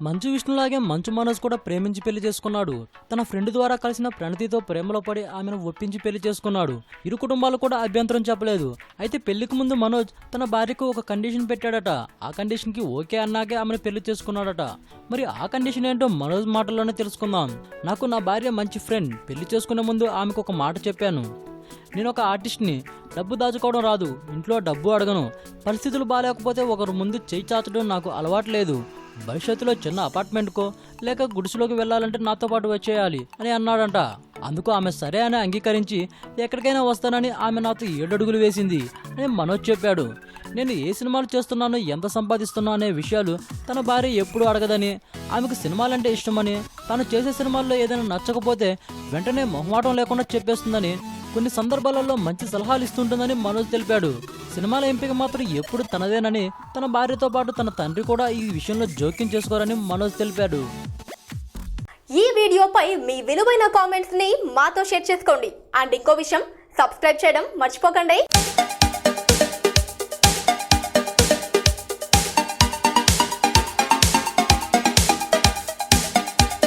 మంచు విష్ణులాగే మంచు మనోజ్ కూడా ప్రేమించి పెళ్లి చేసుకున్నాడు. తన ఫ్రెండ్ ద్వారా కలిసిన ప్రణతితో ప్రేమలో పడి ఆమెను ఒప్పించి పెళ్లి చేసుకున్నాడు. ఇరు కుటుంబాలు కూడా అభ్యంతరం చెప్పలేదు. అయితే పెళ్లికి ముందు మనోజ్ తన భార్యకు ఒక కండిషన్ పెట్టాడట. ఆ కండిషన్ కి ఓకే అన్నాకే ఆమెను పెళ్లి చేసుకున్నాడట. మరి ఆ కండిషన్ ఏంటో మనోజ్ మాటల్లోనే తెలుసుకుందాం. నాకు నా భార్య మంచి ఫ్రెండ్. పెళ్లి చేసుకునే ముందు ఆమెకు ఒక మాట చెప్పాను. నేను ఒక ఆర్టిస్ట్ని. డబ్బు దాచుకోవడం రాదు. ఇంట్లో డబ్బు అడగను. పరిస్థితులు బాగాలేకపోతే ఒకరు ముందు చేయి చాచడం నాకు అలవాటు లేదు. భవిష్యత్తులో చిన్న అపార్ట్మెంట్కో లేక గుడిసెలోకి వెళ్ళాలంటే నాతో పాటు వచ్చేయాలి అని అన్నాడంట. అందుకు ఆమె సరే అని అంగీకరించి ఎక్కడికైనా వస్తానని ఆమె నాతో 7 అడుగులు వేసింది అని మనోజ్ చెప్పాడు. నేను ఏ సినిమాలు చేస్తున్నానో ఎంత సంపాదిస్తున్నా అనే విషయాలు తన భార్య ఎప్పుడూ అడగదని, ఆమెకు సినిమాలంటే ఇష్టమని, తను చేసే సినిమాల్లో ఏదైనా నచ్చకపోతే వెంటనే మొహమాటం లేకుండా చెప్పేస్తుందని, కొన్ని సందర్భాలలో మంచి సలహాలు ఇస్తుంటుందని మనోజ్ తెలిపాడు. సినిమాల ఎంపిక మాత్రం ఎప్పుడు తనదేనని, తన భార్యతో పాటు తన తండ్రి కూడా ఈ విషయంలో జోక్యం చేసుకోరని మనోజ్ తెలిపాడు. ఈ వీడియోపై మీ విలువైన కామెంట్స్ ని మాతో షేర్ చేసుకోండి. అండ్ ఇంకో విషయం, సబ్స్క్రైబ్ చేయడం మర్చిపోకండి.